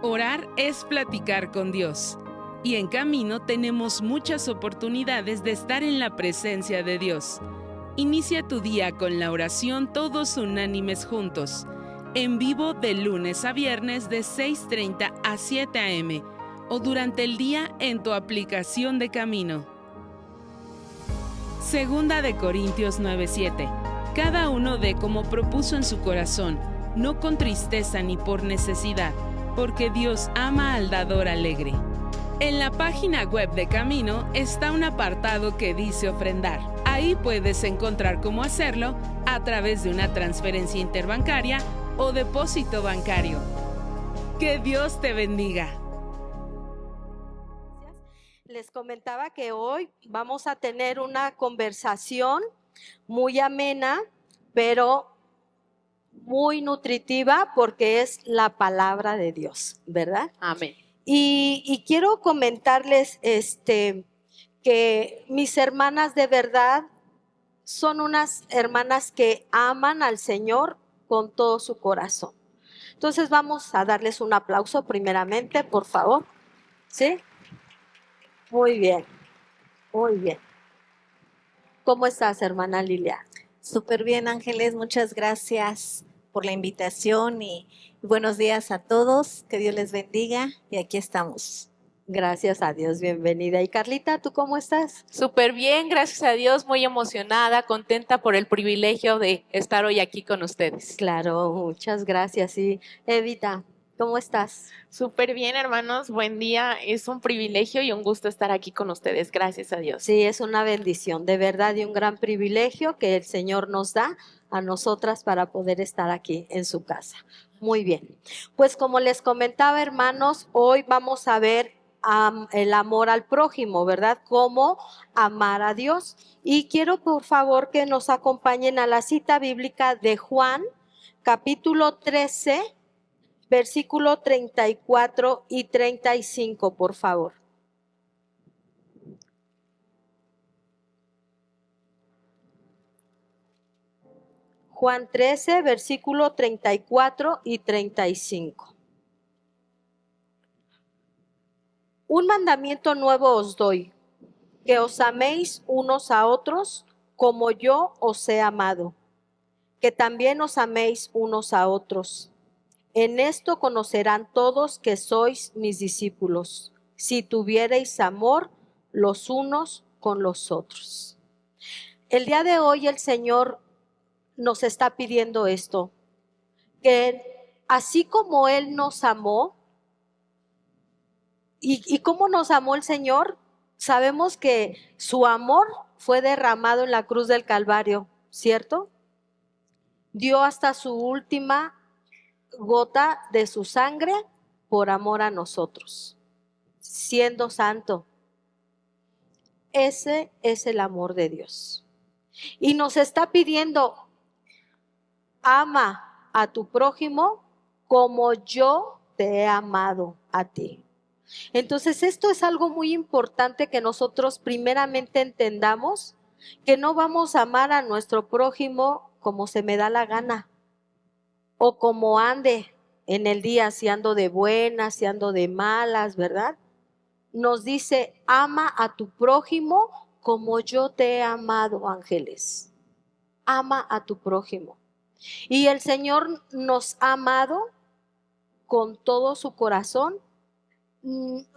Orar es platicar con Dios. Y en Camino tenemos muchas oportunidades de estar en la presencia de Dios. Inicia tu día con la oración todos unánimes juntos. En vivo de lunes a viernes de 6:30 a 7 a.m. o durante el día en tu aplicación de Camino. Segunda de Corintios 9:7. Cada uno dé como propuso en su corazón, no con tristeza ni por necesidad, porque Dios ama al dador alegre. En la página web de Camino está un apartado que dice ofrendar. Ahí puedes encontrar cómo hacerlo a través de una transferencia interbancaria o depósito bancario. Que Dios te bendiga. Les comentaba que hoy vamos a tener una conversación muy amena, pero muy nutritiva porque es la palabra de Dios, ¿verdad? Amén. Y quiero comentarles que mis hermanas de verdad son unas hermanas que aman al Señor con todo su corazón. Entonces vamos a darles un aplauso primeramente, por favor. ¿Sí? Muy bien, muy bien. ¿Cómo estás, hermana Lilia? Súper bien, Ángeles, muchas gracias por la invitación y buenos días a todos, que Dios les bendiga y aquí estamos. Gracias a Dios, bienvenida. Y Carlita, ¿tú cómo estás? Súper bien, gracias a Dios, muy emocionada, contenta por el privilegio de estar hoy aquí con ustedes. Claro, muchas gracias. Y Evita, ¿cómo estás? Súper bien, hermanos, buen día. Es un privilegio y un gusto estar aquí con ustedes, gracias a Dios. Sí, es una bendición, de verdad, y un gran privilegio que el Señor nos da a nosotras para poder estar aquí en su casa. Muy bien, pues como les comentaba, hermanos, hoy vamos a ver el amor al prójimo, ¿verdad? Cómo amar a Dios. Y quiero, por favor, que nos acompañen a la cita bíblica de Juan, capítulo 13, versículo 34 y 35, por favor. Juan 13, versículo 34 y 35. Un mandamiento nuevo os doy, que os améis unos a otros como yo os he amado, que también os améis unos a otros. En esto conocerán todos que sois mis discípulos, si tuviereis amor los unos con los otros. El día de hoy el Señor nos está pidiendo esto, que así como Él nos amó, y cómo nos amó el Señor, sabemos que su amor fue derramado en la cruz del Calvario, ¿cierto? Dio hasta su última gota de su sangre por amor a nosotros, siendo santo. Ese es el amor de Dios. Y nos está pidiendo, ama a tu prójimo como yo te he amado a ti. Entonces esto es algo muy importante que nosotros primeramente entendamos, que no vamos a amar a nuestro prójimo como se me da la gana o como ande en el día, si ando de buenas, si ando de malas, ¿verdad? Nos dice, ama a tu prójimo como yo te he amado, ángeles. Ama a tu prójimo. Y el Señor nos ha amado con todo su corazón.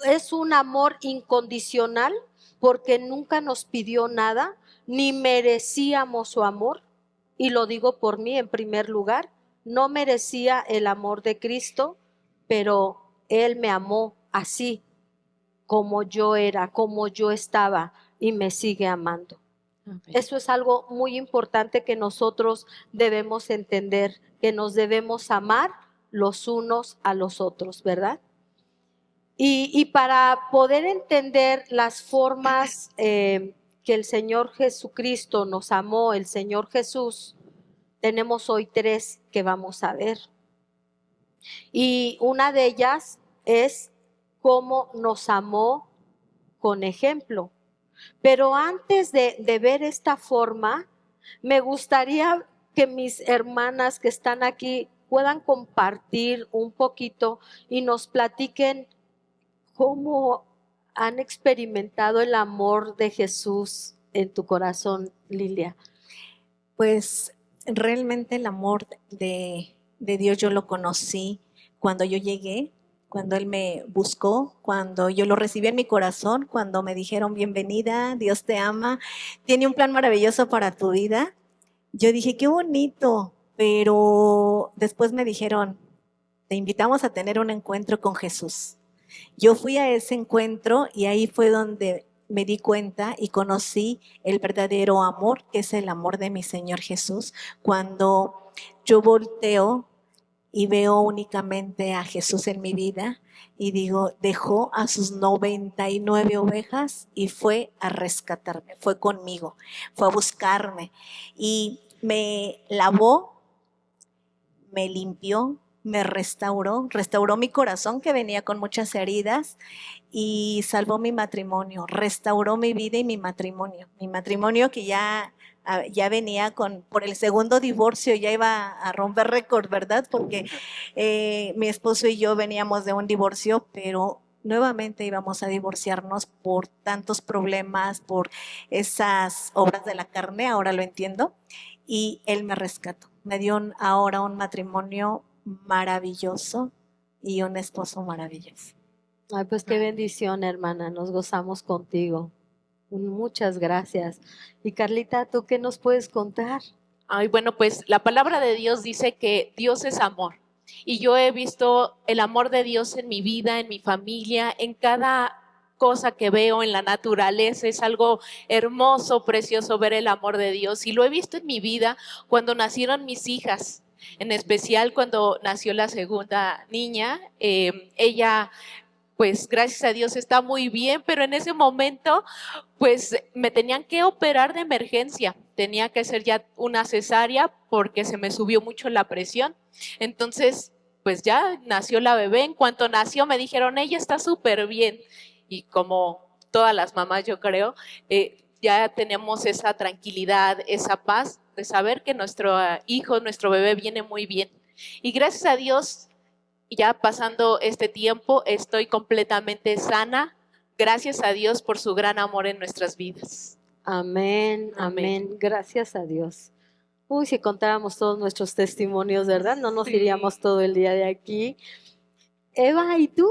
Es un amor incondicional porque nunca nos pidió nada, ni merecíamos su amor. Y lo digo por mí en primer lugar, no merecía el amor de Cristo, pero Él me amó así como yo era, como yo estaba y me sigue amando. Eso es algo muy importante que nosotros debemos entender, que nos debemos amar los unos a los otros, ¿verdad? Y para poder entender las formas que el Señor Jesucristo nos amó, el Señor Jesús, tenemos hoy 3 que vamos a ver. Y una de ellas es cómo nos amó con ejemplo. Pero antes de ver esta forma, me gustaría que mis hermanas que están aquí puedan compartir un poquito y nos platiquen cómo han experimentado el amor de Jesús en tu corazón, Lilia. Pues realmente el amor de Dios yo lo conocí cuando yo llegué, cuando Él me buscó, cuando yo lo recibí en mi corazón, cuando me dijeron bienvenida, Dios te ama, tiene un plan maravilloso para tu vida. Yo dije, qué bonito, pero después me dijeron, te invitamos a tener un encuentro con Jesús. Yo fui a ese encuentro y ahí fue donde me di cuenta y conocí el verdadero amor, que es el amor de mi Señor Jesús. Cuando yo volteo y veo únicamente a Jesús en mi vida y digo, dejó a sus 99 ovejas y fue a rescatarme, fue conmigo, fue a buscarme y me lavó, me limpió, me restauró mi corazón que venía con muchas heridas y salvó mi matrimonio, restauró mi vida y mi matrimonio que ya venía por el segundo divorcio, ya iba a romper récord, ¿verdad? Porque mi esposo y yo veníamos de un divorcio, pero nuevamente íbamos a divorciarnos por tantos problemas, por esas obras de la carne, ahora lo entiendo, y él me rescató, me dio ahora un matrimonio maravilloso y un esposo maravilloso. Ay, pues qué bendición, hermana, nos gozamos contigo. Muchas gracias. Y Carlita, ¿tú qué nos puedes contar? Ay, bueno, pues la palabra de Dios dice que Dios es amor. Y yo he visto el amor de Dios en mi vida, en mi familia, en cada cosa que veo en la naturaleza. Es algo hermoso, precioso ver el amor de Dios. Y lo he visto en mi vida cuando nacieron mis hijas. En especial cuando nació la segunda niña, ella, pues gracias a Dios está muy bien, pero en ese momento, pues me tenían que operar de emergencia. Tenía que hacer ya una cesárea porque se me subió mucho la presión. Entonces, pues ya nació la bebé. En cuanto nació, me dijeron, ella está súper bien. Y como todas las mamás, yo creo, ya tenemos esa tranquilidad, esa paz de saber que nuestro hijo, nuestro bebé viene muy bien. Y gracias a Dios, ya pasando este tiempo, estoy completamente sana. Gracias a Dios por su gran amor en nuestras vidas. Amén, amén. Gracias a Dios. Uy, si contáramos todos nuestros testimonios, ¿verdad? No nos iríamos todo el día de aquí. Eva, ¿y tú?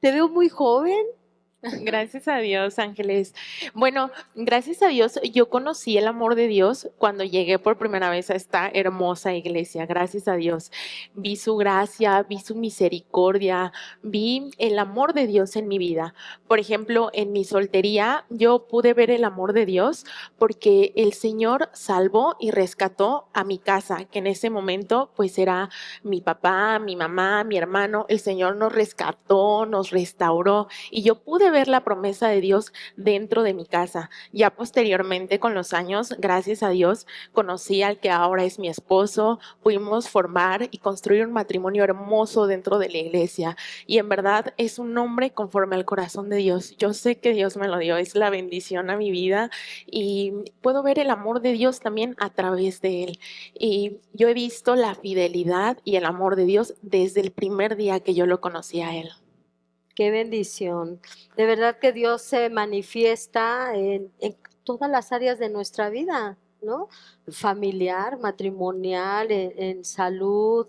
Te veo muy joven. Gracias a Dios, Ángeles. Bueno, gracias a Dios, yo conocí el amor de Dios cuando llegué por primera vez a esta hermosa iglesia. Gracias a Dios. Vi su gracia, vi su misericordia, vi el amor de Dios en mi vida. Por ejemplo, en mi soltería, yo pude ver el amor de Dios porque el Señor salvó y rescató a mi casa, que en ese momento pues era mi papá, mi mamá, mi hermano. El Señor nos rescató, nos restauró y yo pude ver la promesa de Dios dentro de mi casa. Ya posteriormente, con los años, gracias a Dios, conocí al que ahora es mi esposo, pudimos formar y construir un matrimonio hermoso dentro de la iglesia y en verdad es un hombre conforme al corazón de Dios. Yo sé que Dios me lo dio, es la bendición a mi vida y puedo ver el amor de Dios también a través de él. Y yo he visto la fidelidad y el amor de Dios desde el primer día que yo lo conocí a él. Qué bendición. De verdad que Dios se manifiesta en todas las áreas de nuestra vida, ¿no? Familiar, matrimonial, en salud,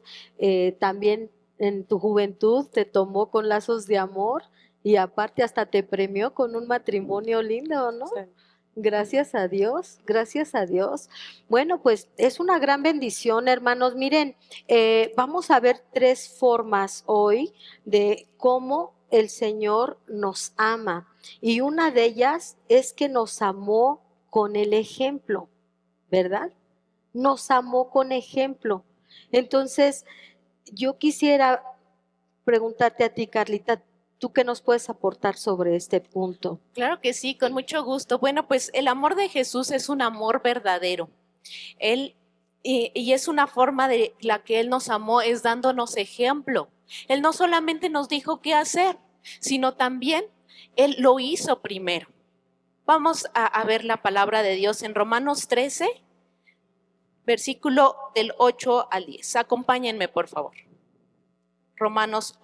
también en tu juventud te tomó con lazos de amor y aparte hasta te premió con un matrimonio lindo, ¿no? Sí. Gracias a Dios, gracias a Dios. Bueno, pues es una gran bendición, hermanos. Miren, vamos a ver 3 formas hoy de cómo el Señor nos ama. Y una de ellas es que nos amó con el ejemplo, ¿verdad? Nos amó con ejemplo. Entonces, yo quisiera preguntarte a ti, Carlita, ¿tú qué nos puedes aportar sobre este punto? Claro que sí, con mucho gusto. Bueno, pues el amor de Jesús es un amor verdadero. Él, y es una forma de la que Él nos amó, es dándonos ejemplo. Él no solamente nos dijo qué hacer, sino también Él lo hizo primero. Vamos a ver la palabra de Dios en Romanos 13. versículo del 8 al 10. Acompáñenme, por favor. Romanos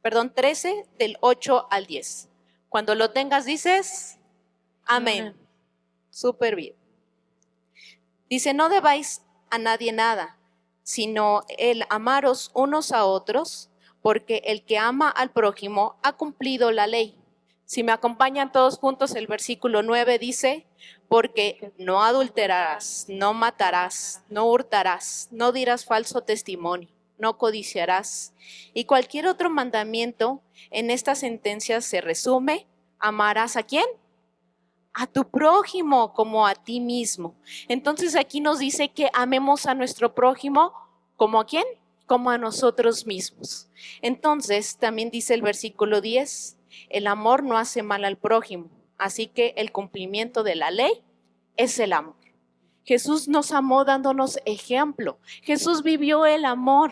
13, del 8 al 10. Cuando lo tengas dices, amén. Súper bien. Dice, no debáis a nadie nada, sino el amaros unos a otros, porque el que ama al prójimo ha cumplido la ley. Si me acompañan todos juntos, el versículo 9 dice, porque no adulterarás, no matarás, no hurtarás, no dirás falso testimonio, no codiciarás. Y cualquier otro mandamiento en esta sentencia se resume, amarás ¿a quién? A tu prójimo como a ti mismo. Entonces aquí nos dice que amemos a nuestro prójimo como a quién, como a nosotros mismos. Entonces también dice el versículo 10, el amor no hace mal al prójimo, así que el cumplimiento de la ley es el amor. Jesús nos amó dándonos ejemplo. Jesús vivió el amor.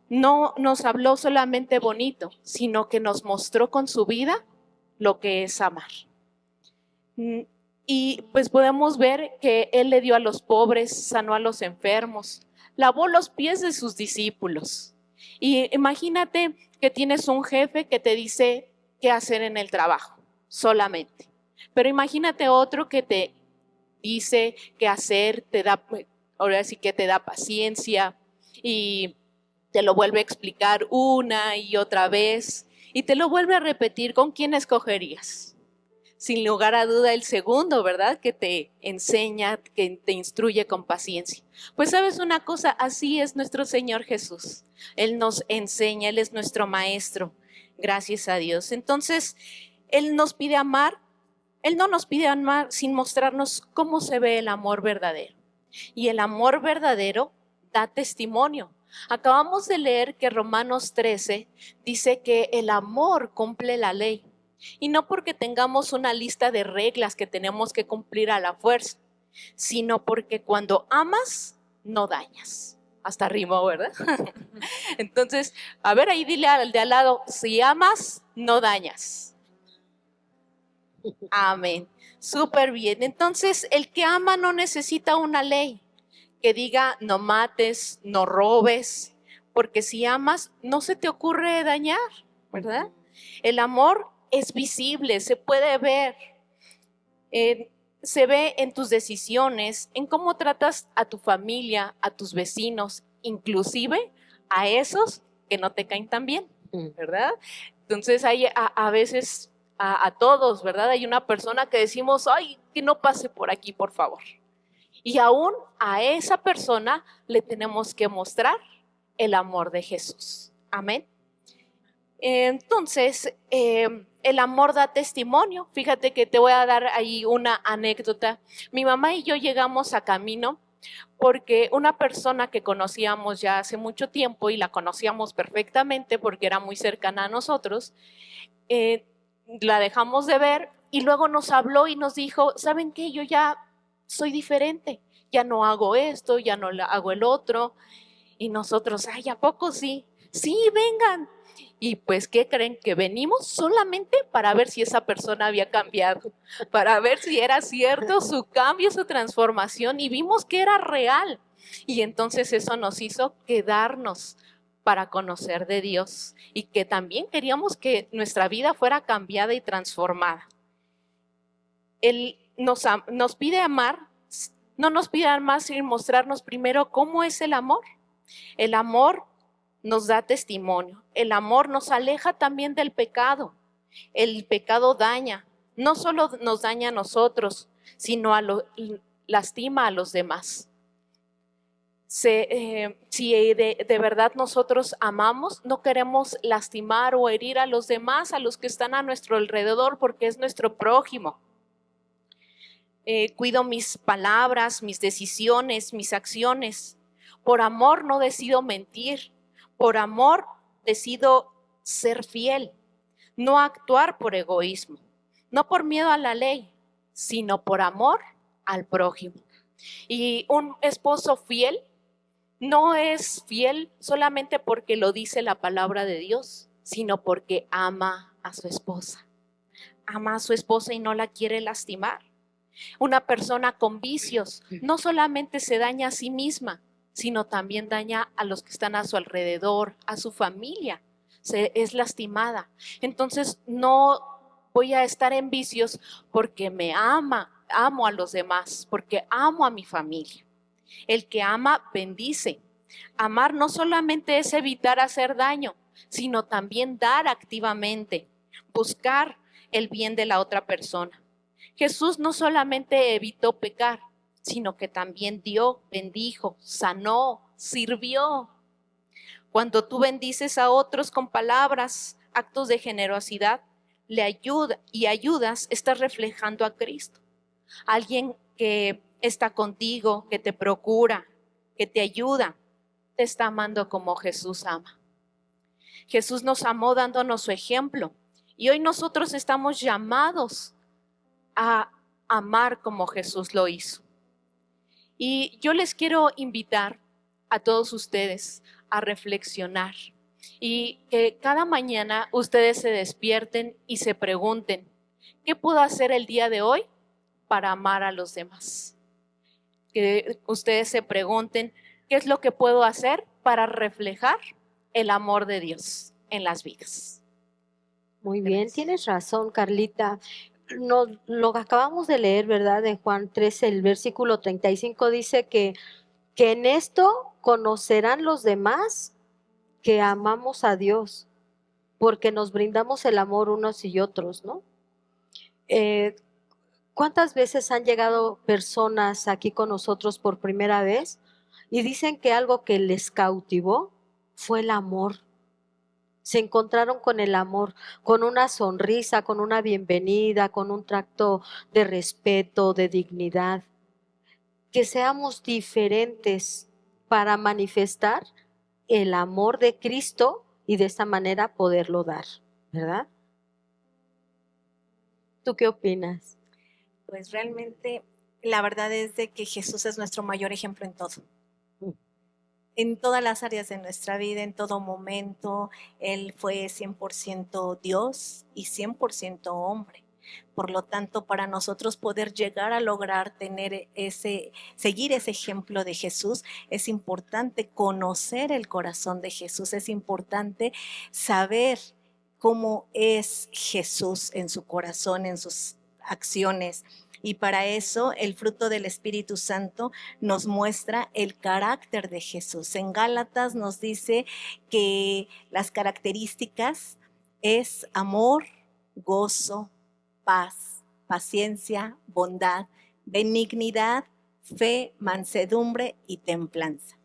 No nos habló solamente bonito, sino que nos mostró con su vida lo que es amar. Y pues podemos ver que Él le dio a los pobres, sanó a los enfermos, lavó los pies de sus discípulos. Y imagínate que tienes un jefe que te dice qué hacer en el trabajo, solamente. Pero imagínate otro que te dice qué hacer, ahora sí que te da paciencia y te lo vuelve a explicar una y otra vez y te lo vuelve a repetir. ¿Con quién escogerías? Sin lugar a duda el segundo, ¿verdad? Que te enseña, que te instruye con paciencia. Pues sabes una cosa, así es nuestro Señor Jesús. Él nos enseña, Él es nuestro maestro, gracias a Dios. Entonces, Él nos pide amar, Él no nos pide amar sin mostrarnos cómo se ve el amor verdadero. Y el amor verdadero da testimonio. Acabamos de leer que Romanos 13 dice que el amor cumple la ley. Y no porque tengamos una lista de reglas que tenemos que cumplir a la fuerza, sino porque cuando amas, no dañas. Hasta rimó, ¿verdad? Entonces, a ver, ahí dile al de al lado, si amas, no dañas. Amén. Súper bien. Entonces, el que ama no necesita una ley que diga no mates, no robes, porque si amas, no se te ocurre dañar, ¿verdad? El amor es visible, se puede ver, se ve en tus decisiones, en cómo tratas a tu familia, a tus vecinos, inclusive a esos que no te caen tan bien, ¿verdad? Entonces hay a veces a todos, ¿verdad? Hay una persona que decimos, ay, que no pase por aquí, por favor. Y aún a esa persona le tenemos que mostrar el amor de Jesús. Amén. Entonces, el amor da testimonio. Fíjate que te voy a dar ahí una anécdota. Mi mamá y yo llegamos a Camino porque una persona que conocíamos ya hace mucho tiempo y la conocíamos perfectamente porque era muy cercana a nosotros, la dejamos de ver y luego nos habló y nos dijo, ¿saben qué? Yo ya soy diferente, ya no hago esto, ya no hago el otro. Y nosotros, ay, ¿a poco sí? Sí, vengan. Y pues, ¿qué creen? Que venimos solamente para ver si esa persona había cambiado, para ver si era cierto su cambio, su transformación, y vimos que era real. Y entonces eso nos hizo quedarnos para conocer de Dios y que también queríamos que nuestra vida fuera cambiada y transformada. Él nos pide amar, no nos pide amar sin mostrarnos primero cómo es el amor. El amor nos da testimonio. El amor nos aleja también del pecado. El pecado daña. No solo nos daña a nosotros, sino lastima a los demás. Si de verdad nosotros amamos, no queremos lastimar o herir a los demás, a los que están a nuestro alrededor, porque es nuestro prójimo. Cuido mis palabras, mis decisiones, mis acciones. Por amor no decido mentir. Por amor decido ser fiel, no actuar por egoísmo, no por miedo a la ley, sino por amor al prójimo. Y un esposo fiel no es fiel solamente porque lo dice la palabra de Dios, sino porque ama a su esposa. Ama a su esposa y no la quiere lastimar. Una persona con vicios no solamente se daña a sí misma, sino también daña a los que están a su alrededor, a su familia. Es lastimada. Entonces no voy a estar en vicios porque amo a los demás, porque amo a mi familia. El que ama, bendice. Amar no solamente es evitar hacer daño, sino también dar activamente, buscar el bien de la otra persona. Jesús no solamente evitó pecar, sino que también dio, bendijo, sanó, sirvió. Cuando tú bendices a otros con palabras, actos de generosidad, ayudas, estás reflejando a Cristo. Alguien que está contigo, que te procura, que te ayuda, te está amando como Jesús ama. Jesús nos amó dándonos su ejemplo y hoy nosotros estamos llamados a amar como Jesús lo hizo. Y yo les quiero invitar a todos ustedes a reflexionar y que cada mañana ustedes se despierten y se pregunten, ¿qué puedo hacer el día de hoy para amar a los demás? Que ustedes se pregunten, ¿qué es lo que puedo hacer para reflejar el amor de Dios en las vidas? Muy bien, tienes razón, Carlita. Lo acabamos de leer, ¿verdad? En Juan 13, el versículo 35 dice que en esto conocerán los demás que amamos a Dios, porque nos brindamos el amor unos y otros, ¿no? ¿Cuántas veces han llegado personas aquí con nosotros por primera vez y dicen que algo que les cautivó fue el amor? Se encontraron con el amor, con una sonrisa, con una bienvenida, con un trato de respeto, de dignidad. Que seamos diferentes para manifestar el amor de Cristo y de esta manera poderlo dar, ¿verdad? ¿Tú qué opinas? Pues realmente la verdad es de que Jesús es nuestro mayor ejemplo en todo. En todas las áreas de nuestra vida, en todo momento, Él fue 100% Dios y 100% hombre. Por lo tanto, para nosotros poder llegar a lograr seguir ese ejemplo de Jesús, es importante conocer el corazón de Jesús, es importante saber cómo es Jesús en su corazón, en sus acciones. Y para eso el fruto del Espíritu Santo nos muestra el carácter de Jesús. En Gálatas nos dice que las características es amor, gozo, paz, paciencia, bondad, benignidad, fe, mansedumbre y templanza.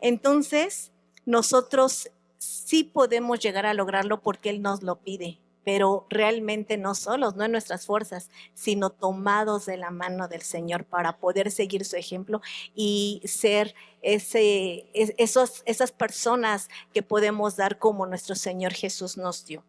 Entonces, nosotros sí podemos llegar a lograrlo porque Él nos lo pide, pero realmente no solos, no en nuestras fuerzas, sino tomados de la mano del Señor para poder seguir su ejemplo y ser esas personas que podemos dar como nuestro Señor Jesús nos dio.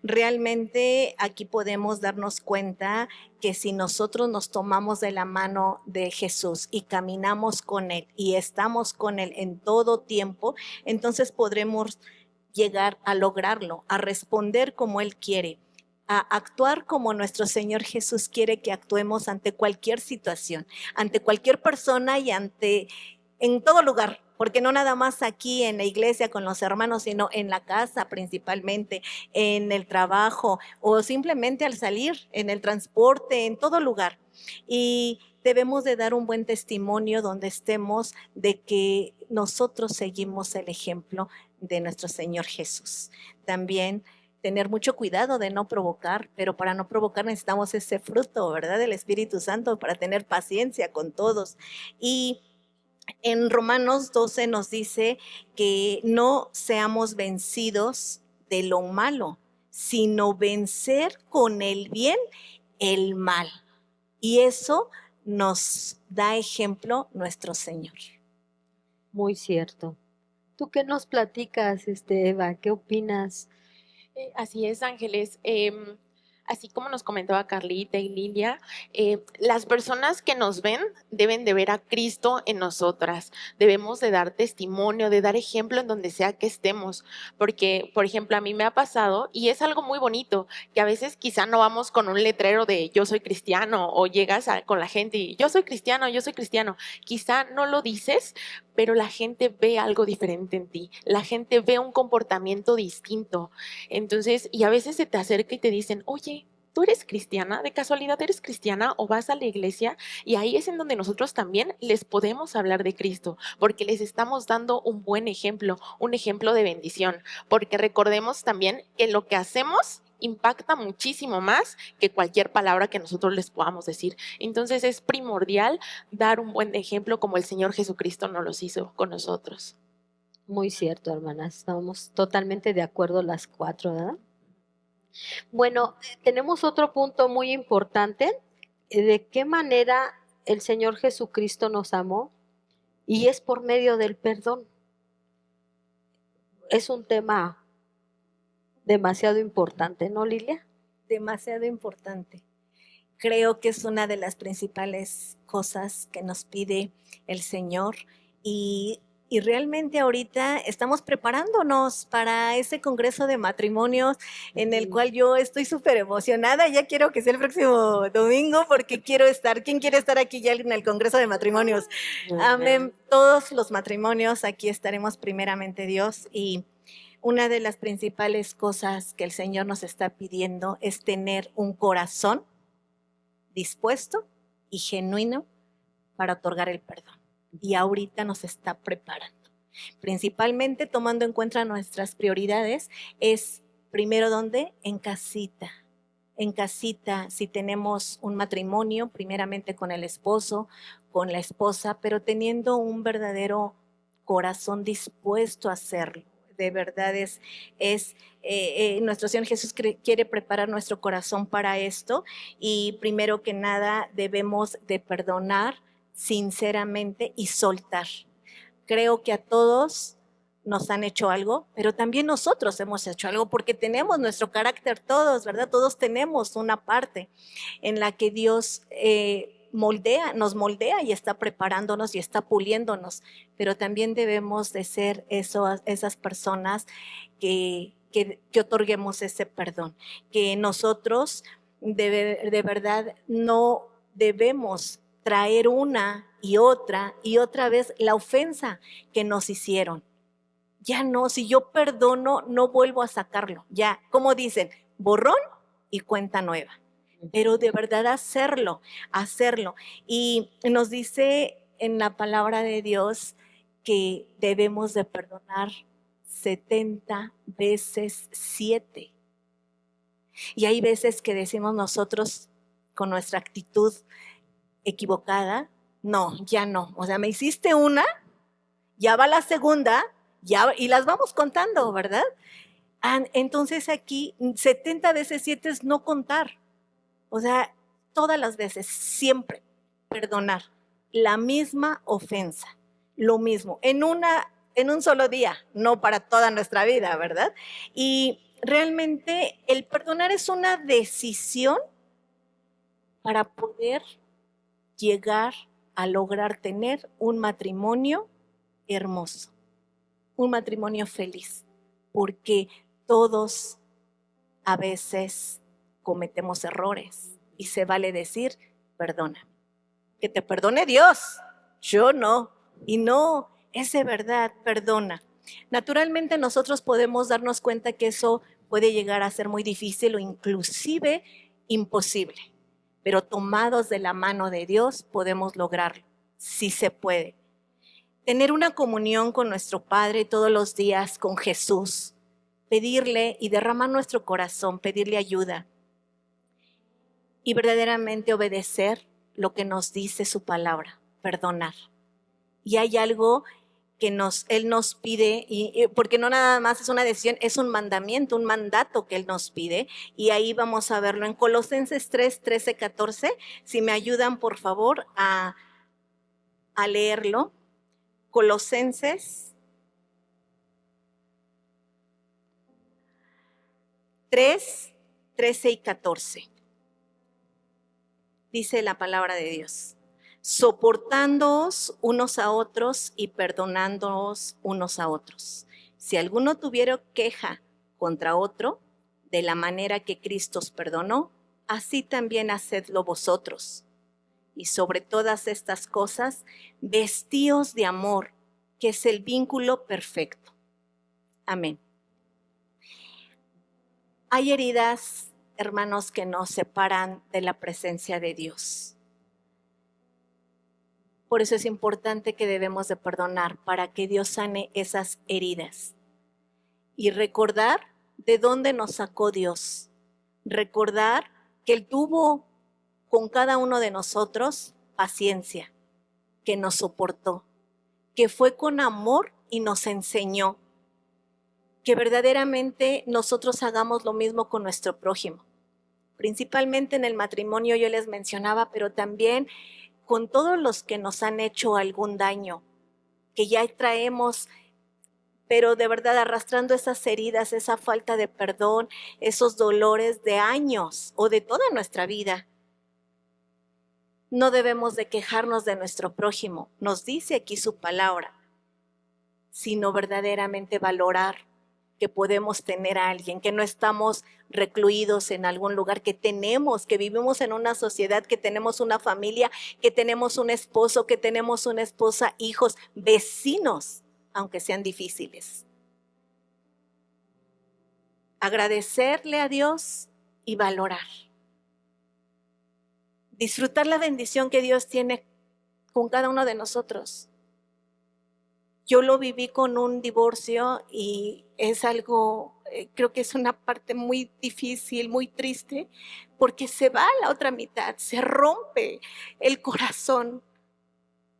Realmente aquí podemos darnos cuenta que si nosotros nos tomamos de la mano de Jesús y caminamos con Él y estamos con Él en todo tiempo, entonces podremos llegar a lograrlo, a responder como Él quiere, a actuar como nuestro Señor Jesús quiere que actuemos ante cualquier situación, ante cualquier persona y en todo lugar, porque no nada más aquí en la iglesia con los hermanos, sino en la casa principalmente, en el trabajo o simplemente al salir, en el transporte, en todo lugar. Y debemos de dar un buen testimonio donde estemos de que nosotros seguimos el ejemplo de nuestro Señor Jesús. También tener mucho cuidado de no provocar, pero para no provocar necesitamos ese fruto, ¿verdad? Del Espíritu Santo para tener paciencia con todos. Y en Romanos 12 nos dice que no seamos vencidos de lo malo, sino vencer con el bien el mal. Y eso nos da ejemplo nuestro Señor. Muy cierto. ¿Tú qué nos platicas, Eva? ¿Qué opinas? Así es, Ángeles. así como nos comentaba Carlita y Lilia, las personas que nos ven deben de ver a Cristo en nosotras. Debemos de dar testimonio, de dar ejemplo en donde sea que estemos. Porque, por ejemplo, a mí me ha pasado, y es algo muy bonito, que a veces quizá no vamos con un letrero de yo soy cristiano, o llegas con la gente y yo soy cristiano, yo soy cristiano. Quizá no lo dices, pero la gente ve algo diferente en ti. La gente ve un comportamiento distinto. Entonces, y a veces se te acerca y te dicen, oye, ¿tú eres cristiana? ¿De casualidad eres cristiana o vas a la iglesia? Y ahí es en donde nosotros también les podemos hablar de Cristo, porque les estamos dando un buen ejemplo, un ejemplo de bendición, porque recordemos también que lo que hacemos impacta muchísimo más que cualquier palabra que nosotros les podamos decir. Entonces es primordial dar un buen ejemplo como el Señor Jesucristo nos los hizo con nosotros. Muy cierto, hermanas. Estamos totalmente de acuerdo las 4, ¿verdad? Bueno, tenemos otro punto muy importante. ¿De qué manera el Señor Jesucristo nos amó? Y es por medio del perdón. Es un tema demasiado importante, ¿no, Lilia? Demasiado importante. Creo que es una de las principales cosas que nos pide el Señor y realmente ahorita estamos preparándonos para ese congreso de matrimonios en el cual yo estoy súper emocionada. Ya quiero que sea el próximo domingo porque quiero estar. ¿Quién quiere estar aquí ya en el congreso de matrimonios? Amén. Todos los matrimonios, aquí estaremos primeramente Dios, y una de las principales cosas que el Señor nos está pidiendo es tener un corazón dispuesto y genuino para otorgar el perdón. Y ahorita nos está preparando. Principalmente tomando en cuenta nuestras prioridades, es primero ¿dónde? En casita. En casita, si tenemos un matrimonio, primeramente con el esposo, con la esposa, pero teniendo un verdadero corazón dispuesto a hacerlo. De verdad nuestro Señor Jesús quiere preparar nuestro corazón para esto, y primero que nada debemos de perdonar sinceramente y soltar. Creo que a todos nos han hecho algo, pero también nosotros hemos hecho algo porque tenemos nuestro carácter todos, ¿verdad? Todos tenemos una parte en la que Dios nos moldea y está preparándonos y está puliéndonos, pero también debemos de ser esas personas que otorguemos ese perdón, que nosotros de verdad no debemos traer una y otra vez la ofensa que nos hicieron. Ya no, si yo perdono, no vuelvo a sacarlo. Ya, como dicen, borrón y cuenta nueva. Pero de verdad hacerlo. Y nos dice en la palabra de Dios que debemos de perdonar 70 veces 7. Y hay veces que decimos nosotros con nuestra actitud equivocada, no, ya no. O sea, me hiciste una, ya va la segunda, ya, y las vamos contando, ¿verdad? Entonces aquí 70 veces 7 es no contar. O sea, todas las veces, siempre perdonar la misma ofensa, lo mismo, en un solo día, no para toda nuestra vida, ¿verdad? Y realmente el perdonar es una decisión para poder llegar a lograr tener un matrimonio hermoso, un matrimonio feliz, porque todos a veces cometemos errores y se vale decir, perdona. Que te perdone Dios, yo no. Y no, es de verdad, perdona. Naturalmente nosotros podemos darnos cuenta que eso puede llegar a ser muy difícil o inclusive imposible, pero tomados de la mano de Dios podemos lograrlo, sí se puede. Tener una comunión con nuestro Padre todos los días, con Jesús, pedirle y derramar nuestro corazón, pedirle ayuda y verdaderamente obedecer lo que nos dice su palabra, perdonar. Y hay algo que Él nos pide, y porque no nada más es una decisión, es un mandamiento, un mandato que Él nos pide, y ahí vamos a verlo en Colosenses 3, 13, 14. Si me ayudan, por favor, a leerlo. Colosenses 3, 13 y 14. Dice la palabra de Dios: soportándoos unos a otros y perdonándoos unos a otros. Si alguno tuviera queja contra otro, de la manera que Cristo os perdonó, así también hacedlo vosotros. Y sobre todas estas cosas, vestíos de amor, que es el vínculo perfecto. Amén. Hay heridas, hermanos, que nos separan de la presencia de Dios. Por eso es importante que debemos de perdonar, para que Dios sane esas heridas. Y recordar de dónde nos sacó Dios. Recordar que Él tuvo con cada uno de nosotros paciencia, que nos soportó, que fue con amor y nos enseñó. Que verdaderamente nosotros hagamos lo mismo con nuestro prójimo. Principalmente en el matrimonio, yo les mencionaba, pero también con todos los que nos han hecho algún daño, que ya traemos, pero de verdad arrastrando esas heridas, esa falta de perdón, esos dolores de años o de toda nuestra vida. No debemos de quejarnos de nuestro prójimo, nos dice aquí su palabra, sino verdaderamente valorar que podemos tener a alguien, que no estamos recluidos en algún lugar, que vivimos en una sociedad, que tenemos una familia, que tenemos un esposo, que tenemos una esposa, hijos, vecinos, aunque sean difíciles. Agradecerle a Dios y valorar. Disfrutar la bendición que Dios tiene con cada uno de nosotros. Yo lo viví con un divorcio y es algo, creo que es una parte muy difícil, muy triste, porque se va a la otra mitad, se rompe el corazón.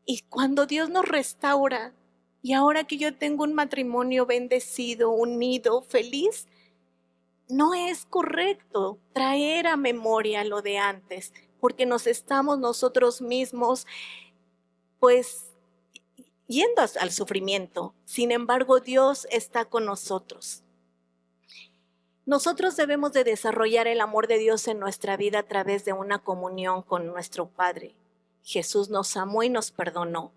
Y cuando Dios nos restaura, y ahora que yo tengo un matrimonio bendecido, unido, feliz, no es correcto traer a memoria lo de antes, porque nos estamos nosotros mismos, pues, yendo al sufrimiento. Sin embargo, Dios está con nosotros. Nosotros debemos de desarrollar el amor de Dios en nuestra vida a través de una comunión con nuestro Padre. Jesús nos amó y nos perdonó.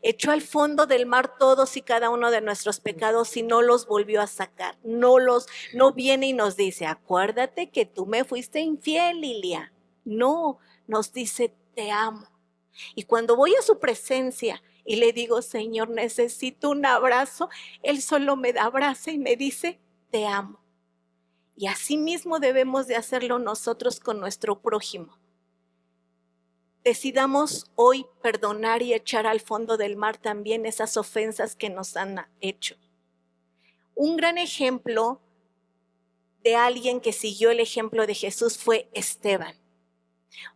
Echó al fondo del mar todos y cada uno de nuestros pecados y no los volvió a sacar. No viene y nos dice, acuérdate que tú me fuiste infiel, Lilia. No, nos dice, te amo. Y cuando voy a su presencia y le digo, Señor, necesito un abrazo, Él solo me abraza y me dice, te amo. Y así mismo debemos de hacerlo nosotros con nuestro prójimo. Decidamos hoy perdonar y echar al fondo del mar también esas ofensas que nos han hecho. Un gran ejemplo de alguien que siguió el ejemplo de Jesús fue Esteban,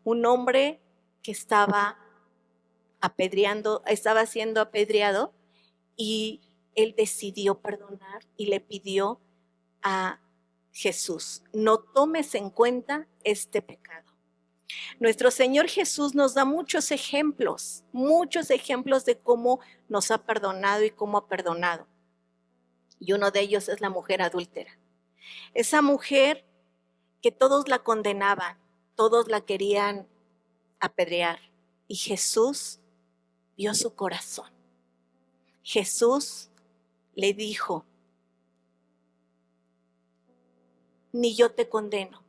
un hombre que estaba siendo apedreado y él decidió perdonar y le pidió a Jesús, no tomes en cuenta este pecado. Nuestro Señor Jesús nos da muchos ejemplos de cómo nos ha perdonado y cómo ha perdonado. Y uno de ellos es la mujer adúltera. Esa mujer que todos la condenaban, todos la querían apedrear. Y Jesús vio su corazón. Jesús le dijo, ni yo te condeno.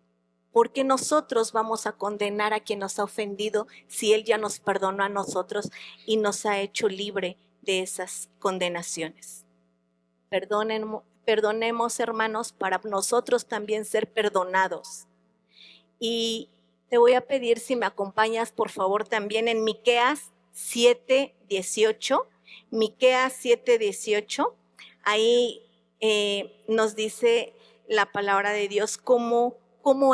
¿Por qué nosotros vamos a condenar a quien nos ha ofendido si Él ya nos perdonó a nosotros y nos ha hecho libre de esas condenaciones? Perdonemos, hermanos, para nosotros también ser perdonados. Y te voy a pedir si me acompañas, por favor, también en Miqueas 7:18. Miqueas 7:18. Ahí nos dice la palabra de Dios cómo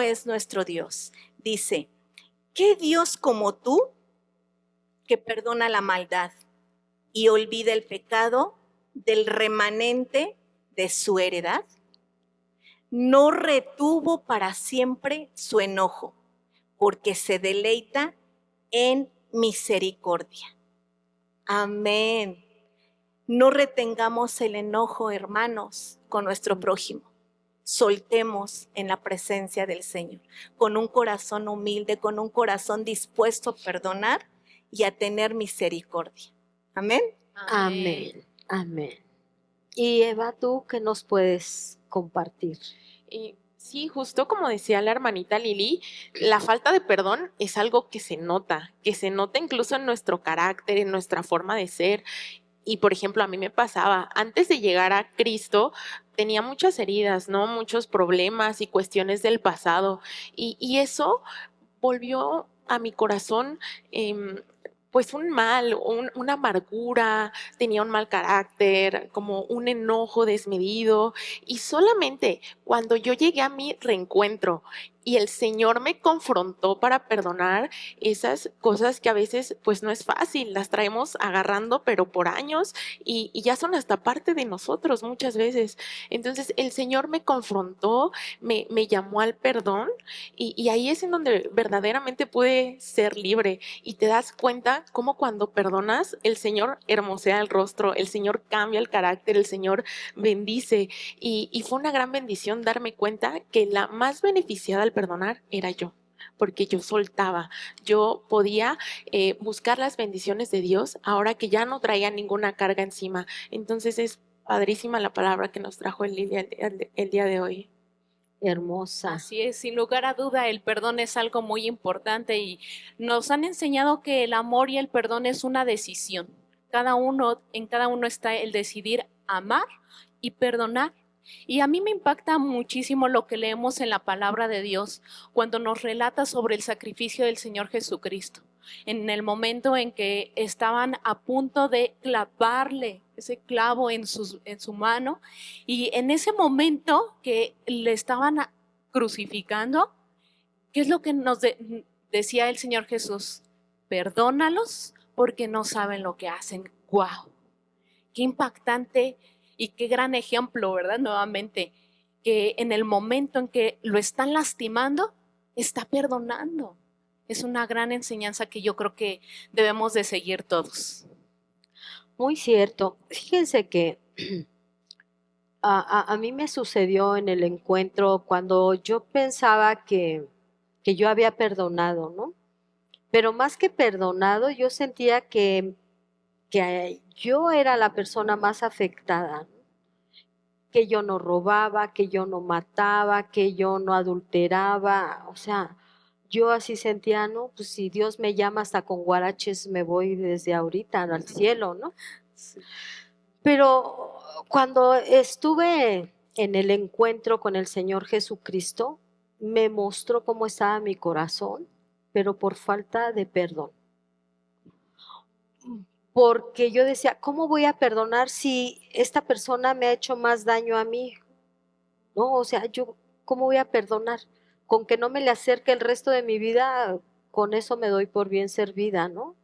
es nuestro Dios. Dice, ¿qué Dios como tú que perdona la maldad y olvida el pecado del remanente de su heredad? No retuvo para siempre su enojo, porque se deleita en misericordia. Amén. No retengamos el enojo, hermanos, con nuestro prójimo. soltemos en la presencia del Señor, con un corazón humilde, con un corazón dispuesto a perdonar y a tener misericordia. Amén. Amén. Amén. Y Eva, ¿tú qué nos puedes compartir? Y sí, justo como decía la hermanita Lili, la falta de perdón es algo que se nota incluso en nuestro carácter, en nuestra forma de ser. Y por ejemplo, a mí me pasaba, antes de llegar a Cristo, tenía muchas heridas, ¿no? Muchos problemas y cuestiones del pasado. Y eso volvió a mi corazón pues un mal, una amargura, tenía un mal carácter, como un enojo desmedido. Y solamente cuando yo llegué a mi reencuentro y el Señor me confrontó para perdonar esas cosas que a veces pues no es fácil, las traemos agarrando pero por años y ya son hasta parte de nosotros muchas veces. Entonces el Señor me confrontó, me llamó al perdón y ahí es en donde verdaderamente pude ser libre y te das cuenta cómo cuando perdonas el Señor hermosea el rostro, el Señor cambia el carácter, el Señor bendice y fue una gran bendición darme cuenta que la más beneficiada al perdonar era yo, porque yo soltaba, yo podía buscar las bendiciones de Dios ahora que ya no traía ninguna carga encima. Entonces es padrísima la palabra que nos trajo el día de hoy. Hermosa. Así es, sin lugar a duda, el perdón es algo muy importante y nos han enseñado que el amor y el perdón es una decisión. En cada uno está el decidir amar y perdonar. Y a mí me impacta muchísimo lo que leemos en la palabra de Dios cuando nos relata sobre el sacrificio del Señor Jesucristo. En el momento en que estaban a punto de clavarle ese clavo en su mano, y en ese momento que le estaban crucificando, ¿qué es lo que nos decía el Señor Jesús? Perdónalos porque no saben lo que hacen. ¡Wow! Qué impactante y qué gran ejemplo, ¿verdad? Nuevamente, que en el momento en que lo están lastimando, está perdonando. Es una gran enseñanza que yo creo que debemos de seguir todos. Muy cierto. Fíjense que a mí me sucedió en el encuentro cuando yo pensaba que yo había perdonado, ¿no? Pero más que perdonado, yo sentía que yo era la persona más afectada, ¿no? Que yo no robaba, que yo no mataba, que yo no adulteraba, o sea, yo así sentía, ¿no? Pues si Dios me llama hasta con guaraches me voy desde ahorita al cielo, ¿no? Pero cuando estuve en el encuentro con el Señor Jesucristo, me mostró cómo estaba mi corazón, pero por falta de perdón. Porque yo decía, ¿cómo voy a perdonar si esta persona me ha hecho más daño a mí? No, o sea, yo, ¿cómo voy a perdonar? Con que no me le acerque el resto de mi vida, con eso me doy por bien servida, ¿no?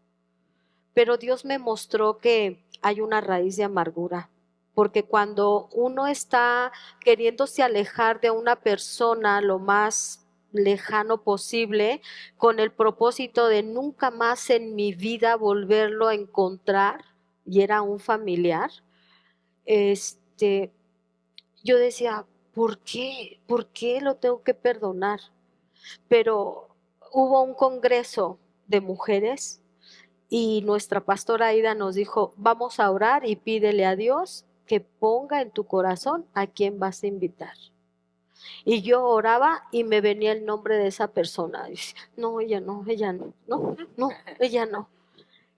Pero Dios me mostró que hay una raíz de amargura, porque cuando uno está queriéndose alejar de una persona lo más lejano posible, con el propósito de nunca más en mi vida volverlo a encontrar, y era un familiar, yo decía, ¿por qué? ¿Por qué lo tengo que perdonar? Pero hubo un congreso de mujeres y nuestra pastora Aida nos dijo, vamos a orar y pídele a Dios que ponga en tu corazón a quién vas a invitar. Y yo oraba y me venía el nombre de esa persona. Y decía, no, ella no, ella no, no, ella no.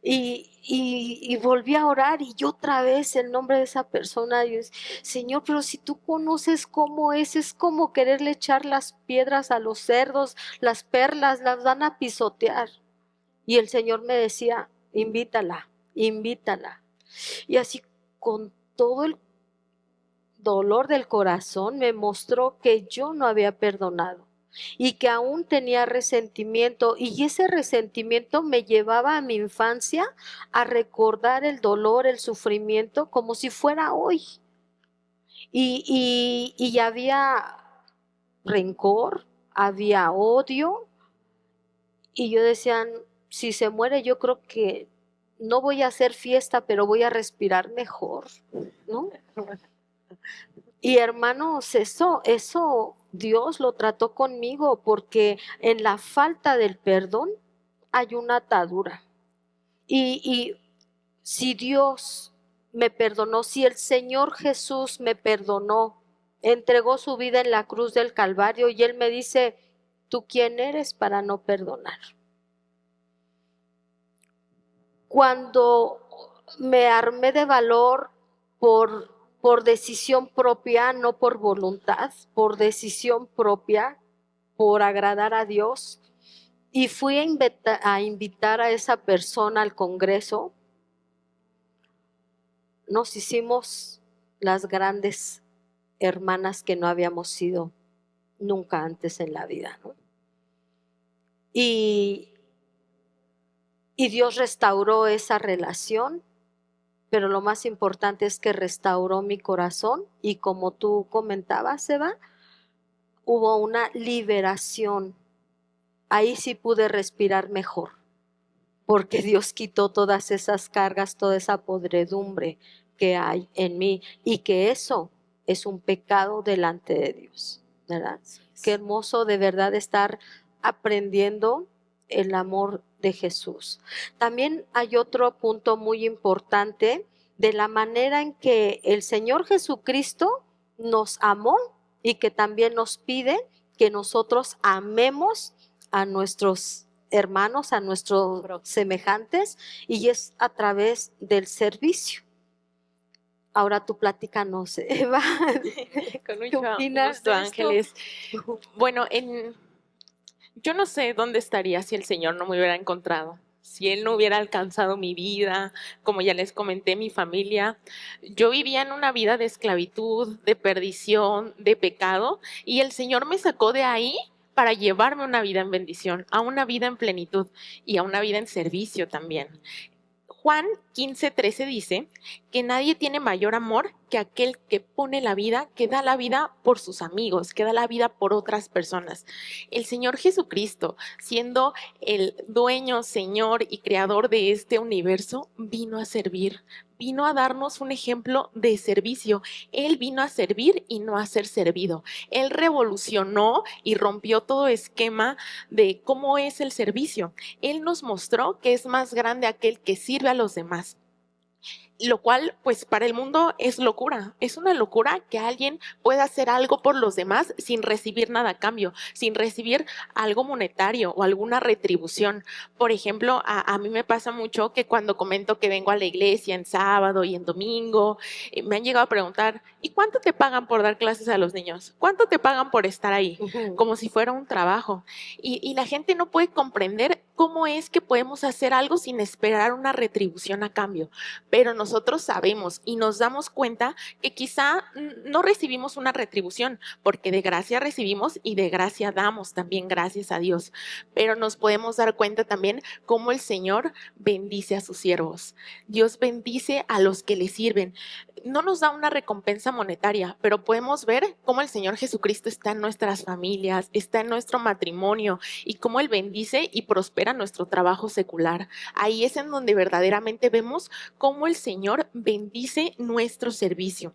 Y volví a orar y yo otra vez el nombre de esa persona. Y yo decía, Señor, pero si tú conoces cómo es como quererle echar las piedras a los cerdos, las perlas, las van a pisotear. Y el Señor me decía, invítala, invítala. Y así con todo el dolor del corazón me mostró que yo no había perdonado y que aún tenía resentimiento, y ese resentimiento me llevaba a mi infancia a recordar el dolor, el sufrimiento como si fuera hoy. Y había rencor, había odio, y yo decía, si se muere yo creo que no voy a hacer fiesta, pero voy a respirar mejor, ¿no? Y hermanos, eso Dios lo trató conmigo, porque en la falta del perdón hay una atadura. Y si Dios me perdonó, si el Señor Jesús me perdonó, entregó su vida en la cruz del Calvario, y Él me dice, ¿tú quién eres para no perdonar? Cuando me armé de valor por decisión propia, no por voluntad, por decisión propia, por agradar a Dios, y fui a invitar a esa persona al Congreso, nos hicimos las grandes hermanas que no habíamos sido nunca antes en la vida, ¿no? Y Dios restauró esa relación, pero lo más importante es que restauró mi corazón, y como tú comentabas, Eva, hubo una liberación. Ahí sí pude respirar mejor, porque Dios quitó todas esas cargas, toda esa podredumbre que hay en mí, y que eso es un pecado delante de Dios, ¿verdad? Qué hermoso de verdad estar aprendiendo el amor de Jesús. También hay otro punto muy importante de la manera en que el Señor Jesucristo nos amó, y que también nos pide que nosotros amemos a nuestros hermanos, a nuestros semejantes, y es a través del servicio. Ahora tú platícanos, Eva. Con ¿Qué mucho opinas gusto, de esto? Ángeles. Bueno, yo no sé dónde estaría si el Señor no me hubiera encontrado, si Él no hubiera alcanzado mi vida, como ya les comenté, mi familia. Yo vivía en una vida de esclavitud, de perdición, de pecado, y el Señor me sacó de ahí para llevarme a una vida en bendición, a una vida en plenitud y a una vida en servicio también. Juan 15:13 dice que nadie tiene mayor amor que aquel que pone la vida, que da la vida por sus amigos, que da la vida por otras personas. El Señor Jesucristo, siendo el dueño, Señor y creador de este universo, vino a servir, vino a darnos un ejemplo de servicio. Él vino a servir y no a ser servido. Él revolucionó y rompió todo esquema de cómo es el servicio. Él nos mostró que es más grande aquel que sirve a los demás. Lo cual, pues para el mundo es locura. Es una locura que alguien pueda hacer algo por los demás sin recibir nada a cambio, sin recibir algo monetario o alguna retribución. Por ejemplo, a mí me pasa mucho que cuando comento que vengo a la iglesia en sábado y en domingo, me han llegado a preguntar, ¿y cuánto te pagan por dar clases a los niños? ¿Cuánto te pagan por estar ahí? Como si fuera un trabajo. Y la gente no puede comprender cómo es que podemos hacer algo sin esperar una retribución a cambio. Pero nosotros sabemos y nos damos cuenta que quizá no recibimos una retribución, porque de gracia recibimos y de gracia damos también, gracias a Dios. Pero nos podemos dar cuenta también cómo el Señor bendice a sus siervos. Dios bendice a los que le sirven. No nos da una recompensa monetaria, pero podemos ver cómo el Señor Jesucristo está en nuestras familias, está en nuestro matrimonio, y cómo Él bendice y prospera nuestro trabajo secular. Ahí es en donde verdaderamente vemos cómo el Señor bendice nuestro servicio.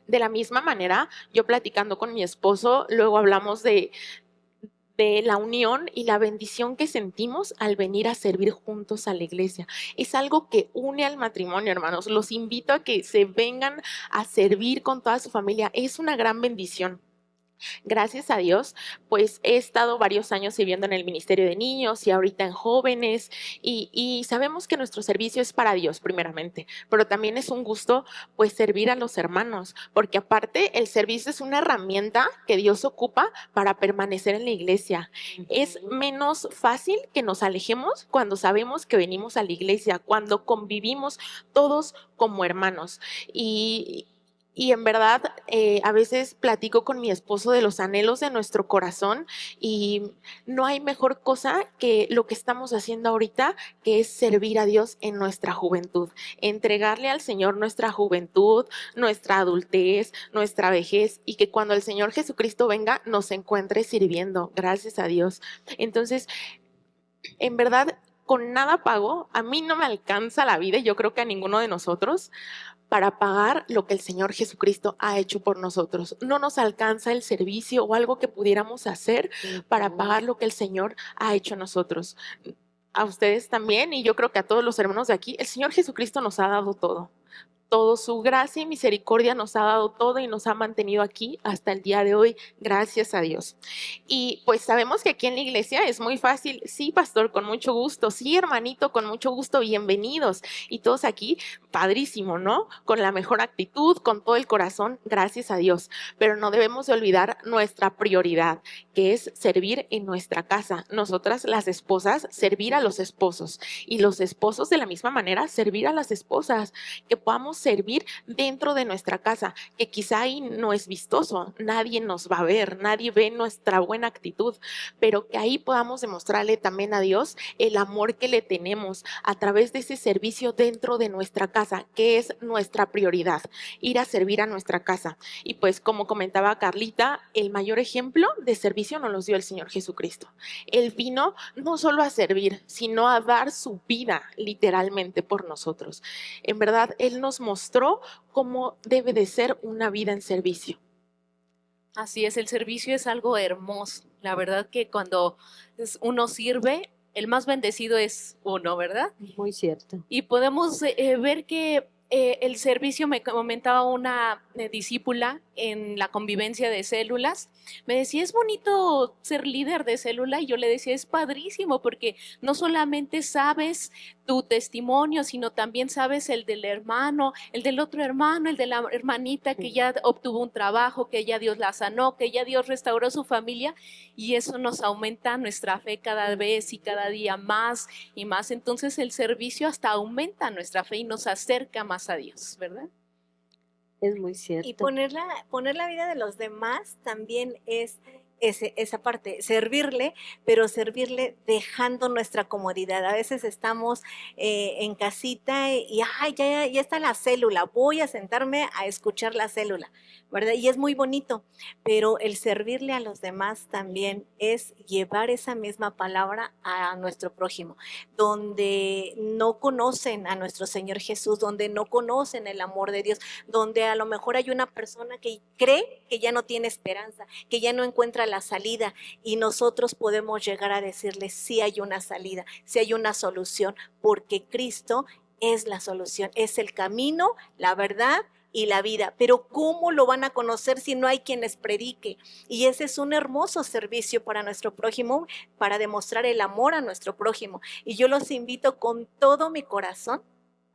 De la misma manera, yo platicando con mi esposo, luego hablamos de la unión y la bendición que sentimos al venir a servir juntos a la iglesia. Es algo que une al matrimonio, hermanos. Los invito a que se vengan a servir con toda su familia. Es una gran bendición. Gracias a Dios, pues he estado varios años sirviendo en el Ministerio de Niños y ahorita en jóvenes, y sabemos que nuestro servicio es para Dios primeramente, pero también es un gusto pues servir a los hermanos, porque aparte el servicio es una herramienta que Dios ocupa para permanecer en la iglesia. Es menos fácil que nos alejemos cuando sabemos que venimos a la iglesia, cuando convivimos todos como hermanos. Y en verdad, a veces platico con mi esposo de los anhelos de nuestro corazón, y no hay mejor cosa que lo que estamos haciendo ahorita, que es servir a Dios en nuestra juventud, entregarle al Señor nuestra juventud, nuestra adultez, nuestra vejez, y que cuando el Señor Jesucristo venga nos encuentre sirviendo. Gracias a Dios. Entonces, en verdad, con nada pago. A mí no me alcanza la vida, y yo creo que a ninguno de nosotros, para pagar lo que el Señor Jesucristo ha hecho por nosotros. No nos alcanza el servicio o algo que pudiéramos hacer para pagar lo que el Señor ha hecho en nosotros. A ustedes también, y yo creo que a todos los hermanos de aquí, el Señor Jesucristo nos ha dado todo. Todo, su gracia y misericordia nos ha dado todo y nos ha mantenido aquí hasta el día de hoy, gracias a Dios. Y pues sabemos que aquí en la iglesia es muy fácil. Sí, pastor, con mucho gusto. Sí, hermanito, con mucho gusto, bienvenidos. Y todos aquí, padrísimo, ¿no? Con la mejor actitud, con todo el corazón, gracias a Dios. Pero no debemos de olvidar nuestra prioridad, que es servir en nuestra casa. Nosotras, las esposas, servir a los esposos, y los esposos de la misma manera servir a las esposas, que podamos servir dentro de nuestra casa, que quizá ahí no es vistoso, nadie nos va a ver, nadie ve nuestra buena actitud, pero que ahí podamos demostrarle también a Dios el amor que le tenemos a través de ese servicio dentro de nuestra casa, que es nuestra prioridad, ir a servir a nuestra casa. Y pues como comentaba Carlita, el mayor ejemplo de servicio nos los dio el Señor Jesucristo. Él vino no solo a servir, sino a dar su vida literalmente por nosotros. En verdad, Él nos mostró cómo debe de ser una vida en servicio. Así es, el servicio es algo hermoso. La verdad que cuando uno sirve, el más bendecido es uno, ¿verdad? Muy cierto. Y podemos ver que el servicio, me comentaba una discípula en la convivencia de células, me decía, es bonito ser líder de célula, y yo le decía, es padrísimo, porque no solamente sabes tu testimonio, sino también sabes el del hermano, el del otro hermano, el de la hermanita que ya obtuvo un trabajo, que ya Dios la sanó, que ya Dios restauró su familia, y eso nos aumenta nuestra fe cada vez y cada día más y más. Entonces el servicio hasta aumenta nuestra fe y nos acerca más a Dios, ¿verdad? Es muy cierto. Y poner la vida de los demás también es esa parte, servirle, pero servirle dejando nuestra comodidad. A veces estamos en casita y ay, ya está la célula, voy a sentarme a escuchar la célula, ¿verdad? Y es muy bonito, pero el servirle a los demás también es llevar esa misma palabra a nuestro prójimo, donde no conocen a nuestro Señor Jesús, donde no conocen el amor de Dios, donde a lo mejor hay una persona que cree que ya no tiene esperanza, que ya no encuentra la salida, y nosotros podemos llegar a decirles sí hay una salida, sí hay una solución, porque Cristo es la solución, es el camino, la verdad y la vida. Pero ¿cómo lo van a conocer si no hay quien les predique? Y ese es un hermoso servicio para nuestro prójimo, para demostrar el amor a nuestro prójimo. Y yo los invito con todo mi corazón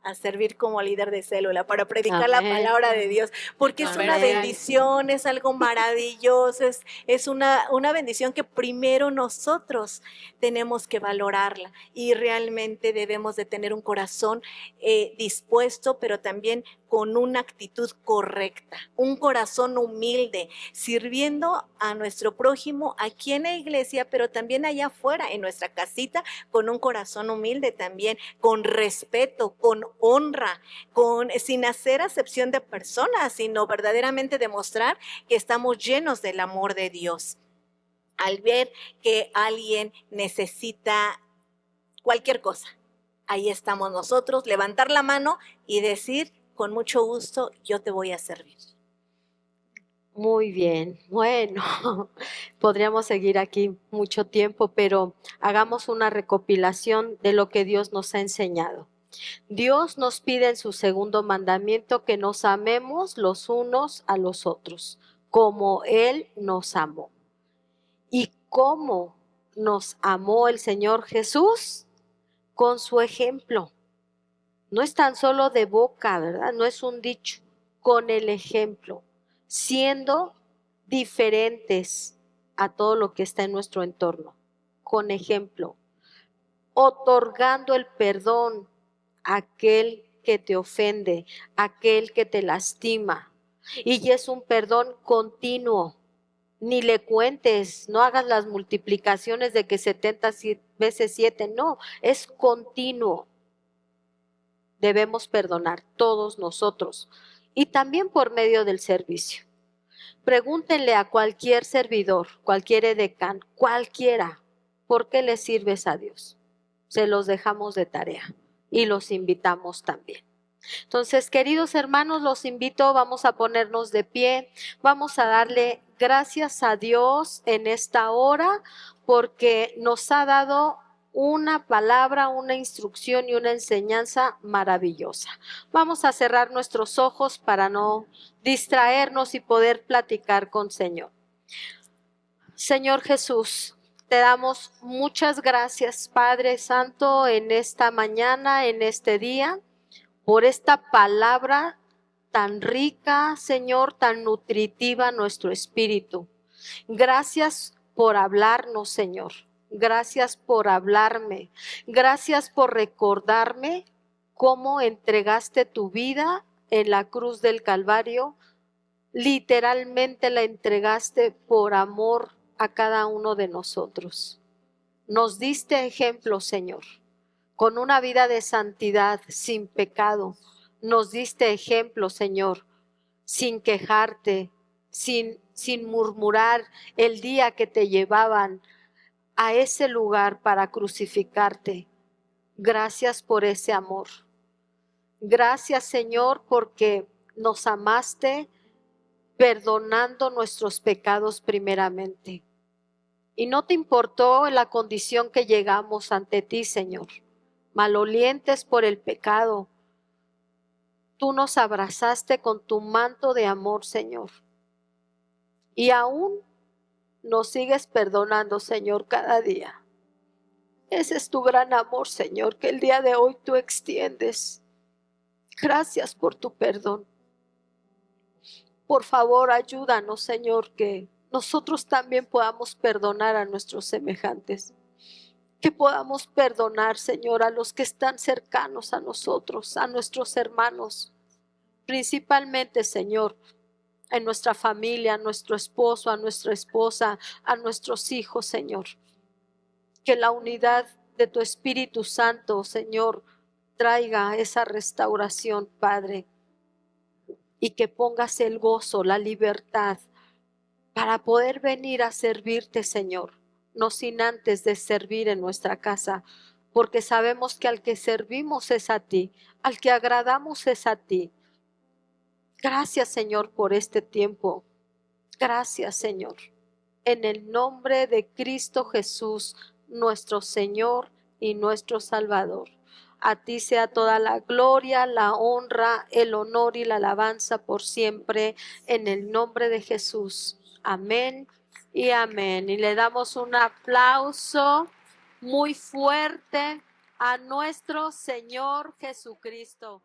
a servir como líder de célula, para predicar la palabra de Dios, porque es una bendición, es algo maravilloso, es una bendición que primero nosotros tenemos que valorarla, y realmente debemos de tener un corazón dispuesto, pero también con una actitud correcta, un corazón humilde, sirviendo a nuestro prójimo aquí en la iglesia, pero también allá afuera, en nuestra casita, con un corazón humilde también, con respeto, con honra, sin hacer acepción de personas, sino verdaderamente demostrar que estamos llenos del amor de Dios. Al ver que alguien necesita cualquier cosa, ahí estamos nosotros, levantar la mano y decir, con mucho gusto, yo te voy a servir. Muy bien, bueno, podríamos seguir aquí mucho tiempo, pero hagamos una recopilación de lo que Dios nos ha enseñado. Dios nos pide en su segundo mandamiento que nos amemos los unos a los otros, como Él nos amó. ¿Y cómo nos amó el Señor Jesús? Con su ejemplo. No es tan solo de boca, ¿verdad? No es un dicho, con el ejemplo, siendo diferentes a todo lo que está en nuestro entorno, con ejemplo, otorgando el perdón a aquel que te ofende, a aquel que te lastima, y es un perdón continuo. Ni le cuentes, no hagas las multiplicaciones de que 70 veces 7, no, es continuo. Debemos perdonar todos nosotros, y también por medio del servicio. Pregúntenle a cualquier servidor, cualquier edecán, cualquiera, ¿por qué le sirves a Dios? Se los dejamos de tarea y los invitamos también. Entonces, queridos hermanos, los invito, vamos a ponernos de pie, vamos a darle gracias a Dios en esta hora porque nos ha dado una palabra, una instrucción y una enseñanza maravillosa. Vamos a cerrar nuestros ojos para no distraernos y poder platicar con Señor. Señor Jesús, te damos muchas gracias, Padre Santo, en esta mañana, en este día, por esta palabra tan rica, Señor, tan nutritiva a nuestro espíritu. Gracias por hablarnos, Señor. Gracias por hablarme. Gracias por recordarme cómo entregaste tu vida en la cruz del Calvario. Literalmente la entregaste por amor a cada uno de nosotros. Nos diste ejemplo, Señor, con una vida de santidad, sin pecado. Nos diste ejemplo, Señor, sin quejarte, sin murmurar el día que te llevaban a ese lugar para crucificarte. Gracias por ese amor. Gracias, Señor, porque nos amaste perdonando nuestros pecados primeramente. Y no te importó la condición que llegamos ante ti, Señor, malolientes por el pecado. Tú nos abrazaste con tu manto de amor, Señor. Y aún nos sigues perdonando, Señor, cada día. Ese es tu gran amor, Señor, que el día de hoy tú extiendes. Gracias por tu perdón. Por favor, ayúdanos, Señor, que nosotros también podamos perdonar a nuestros semejantes. Que podamos perdonar, Señor, a los que están cercanos a nosotros, a nuestros hermanos. Principalmente, Señor, en nuestra familia, a nuestro esposo, a nuestra esposa, a nuestros hijos, Señor. Que la unidad de tu Espíritu Santo, Señor, traiga esa restauración, Padre. Y que pongas el gozo, la libertad, para poder venir a servirte, Señor. No sin antes de servir en nuestra casa, porque sabemos que al que servimos es a ti, al que agradamos es a ti. Gracias, Señor, por este tiempo. Gracias, Señor. En el nombre de Cristo Jesús, nuestro Señor y nuestro Salvador. A ti sea toda la gloria, la honra, el honor y la alabanza por siempre, en el nombre de Jesús. Amén y amén. Y le damos un aplauso muy fuerte a nuestro Señor Jesucristo.